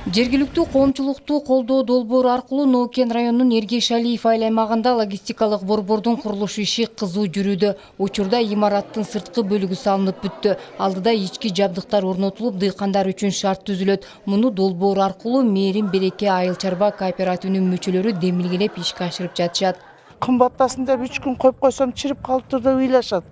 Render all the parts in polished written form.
Жергиликтүү коомчулукту колдоо долбоору аркылуу Нокен районунун Эргеш-Алиев айыл аймагында логистикалык борбордун курулуш иши кызуу жүрүүдө. Учурда имараттын сырткы бөлүгү салынып бүттү. Алдыда ички жабдыктар орнотулуп, дыйкандар үчүн шарт түзүлөт. Муну долбоор аркылуу Мээрим Береке айыл чарба кооперативинин мүчөлөрү демилгелеп ишке ашырып жатышат. Кымбаттасын деп 3 күн коюп койсом чирип калыптыр деп ыйлашат.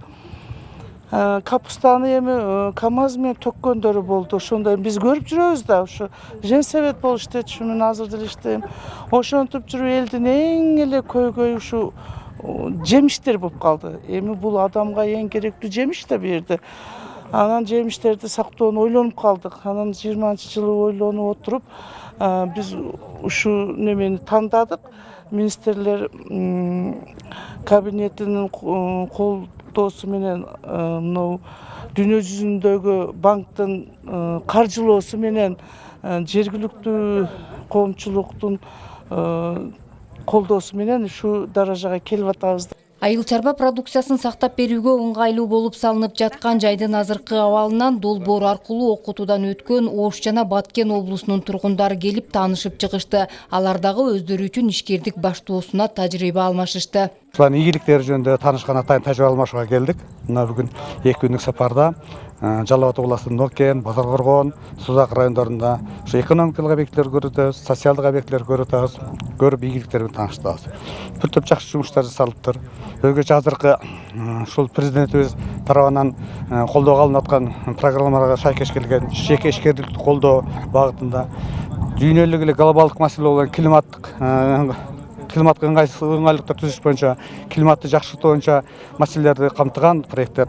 Капустаны эми КамАЗ менен төккөндөрү болду. Ошондой биз көрүп жүрөбүз да, ушу женсовет болуп иштечү, мен азыр деле иштейм. Ошентип жүрүп элдин эң эле көйгөйү ушу жемиштер болуп калды. Эми бул адамга эң керектүү жемиш да бу жерде. Анан жемиштерди сактоону ойлонуп калдык. Анан 20-жылы ойлонуп отуруп, биз ушу немени тандадык. Министрлер кабинетинин колдоосу менен мынау дүйнө жүзүндөгү банктын каржылоосу менен жергиликтүү коомчулуктун колдоосу менен ушу даражага келип атабыз. Айыл чарба продукциясын сактап берүүгө ыңгайлуу болуп салынып жаткан жайдын азыркы абалынан долбоор аркылуу окутуудан өткөн Ош жана Баткен облусунун тургундары келип таанышып чыгышты. Алар дагы өздөрү үчүн ишкердик баштоосуна тажрыйба алмашышты. Ушулардын ийгиликтери жөнүндө таанышкан атайын тажрыйба алмашууга келдик. Мына бүгүн 2 күндүк сапарда Жалал Абад областынын Нокен, Базар Коргон, Сузак райондорунда ушу экономикалык объектилерди көрүп өтөбүз, социалдык объектилерди көрүп өтөбүз, көрүп ийгиликтери менен тааныштырабыз. Бир топ жакшы жумуштар жасалыптыр. Өзгөчө азыркы ушул президентибиз тарабынан колдоого алынып аткан программаларга шайкеш келген жеке ишкерликти колдоо багытында дүйнөлүк эле глобалдык маселе болгон климатка ыңгайлыктар түзүш боюнча, климатты жакшыртуу боюнча маселелерди камтыган проекттер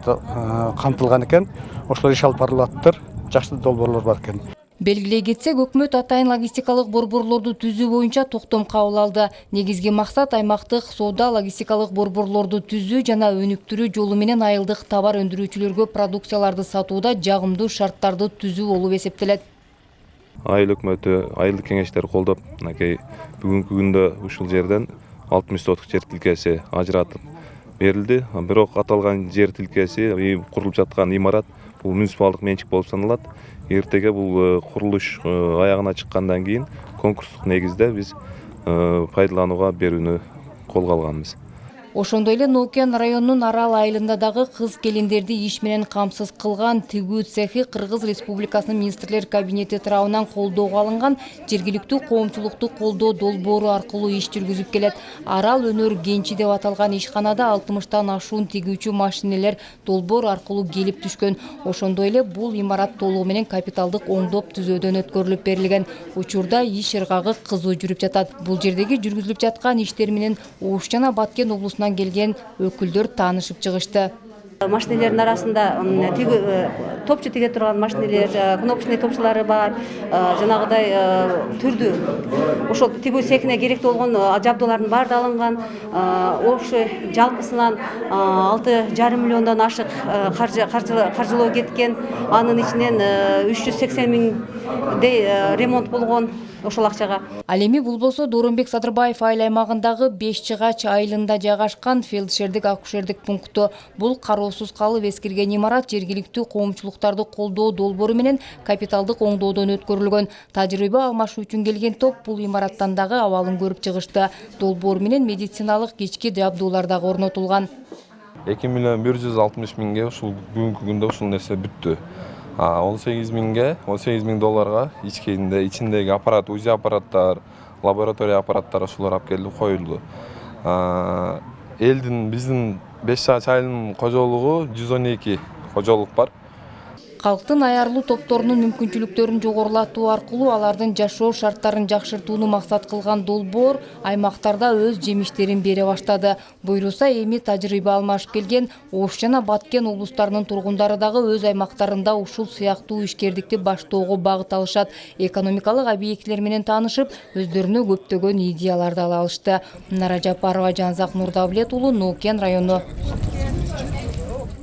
камтылган экен. Ошолор иш алып барылаттыр. Жакшы долбоорлор бар экен. Белгилей кетсек, өкмөт атайын логистикалык борборлорду түзүү боюнча токтом кабыл алды. Негизги максат аймактык соода логистикалык борборлорду түзүү жана өнүктүрүү жолу менен айылдык товар өндүрүүчүлөргө продукцияларды сатууда жагымдуу шарттарды түзүү болуп эсептелет. Айыл өкмөтү, айылдык кеңештер колдоп, мынакей бүгүнкү күндө ушул жерден 60 соток жер тилкеси ажыратып берилди. Бирок аталган жер тилкеси курулуп жаткан имарат бул муниципалдык менчик болуп саналат. Эртеге бул курулуш аягына чыккандан кийин конкурстук негизде биз пайдаланууга берүүнү колго алганбыз. Ошондой эле Нокен районунун Арал айылында дагы кыз-келиндерди иш менен камсыз кылган тигүү цехи Кыргыз Республикасынын министрлер кабинети тарабынан колдоого алынган жергиликтүү коомчулукту колдоо долбоору аркылуу иш жүргүзүп келет. Арал өнөр кенчи деп аталган ишканада 60тан ашуун тигүүчү машинелер долбоор аркылуу келип түшкөн. Ошондой эле бул имарат толугу менен капиталдык оңдоп түзөөдөн өткөрүлүп берилген. Учурда иш ыргагы кызуу жүрүп жатат. Бул жердеги жүргүзүлүп жаткан иштер менен Ош жана Баткен облусунан келген өкүлдөр таанышып чыгышты. Машинелердин арасында топчу тиге турган машинелер, кнопочный топчулары бар, жанагыдай түрдүү ошол тигүү цехине керектүү болгон жабдуулардын баары да алынган. Общий жалпысынан 6,5 миллиондон ашык каржылоо кеткен. Анын ичинен 380 миңдей ремонт болгон ошол акчага. Ал эми бул болсо Дооронбек Садырбаев айыл аймагындагы 5 Чыгач айылында жайгашкан фельдшердик акушердик пункту. Бул кароосуз калып эскирген имарат жергиликтүү коомчулуктарды колдоо долбоору менен капиталдык оңдоодон өткөрүлгөн. Тажрыйба алмашуу үчүн келген топ бул имараттан дагы абалын көрүп чыгышты. Долбоор менен медициналык ички жабдуулар дагы орнотулган. 2 миллион 160 миңге ушул бүгүнкү күндө ушул нерсе бүттү. 18 миң долларга ичиндеги аппарат, УЗИ аппараттар, лаборатория аппараттары ушулар алып келип коюлду. Элдин биздин 5 Чыгач айылынын кожолугу 112 кожолук бар. Калктын аярлуу топторунун мүмкүнчүлүктөрүн жогорулатуу аркылуу алардын жашоо шарттарын жакшыртууну максат кылган долбоор аймактарда өз жемиштерин бере баштады. Буйруса эми тажрыйба алмашып келген Ош жана Баткен облустарынын тургундары дагы өз аймактарында ушул сыяктуу ишкердикти баштоого багыт алышат. Экономикалык объектилер менен таанышып, өздөрүнө көптөгөн идеяларды ала алышты. Нара Жапарова, Жанзак Нурдавлет уулу, Нокен району.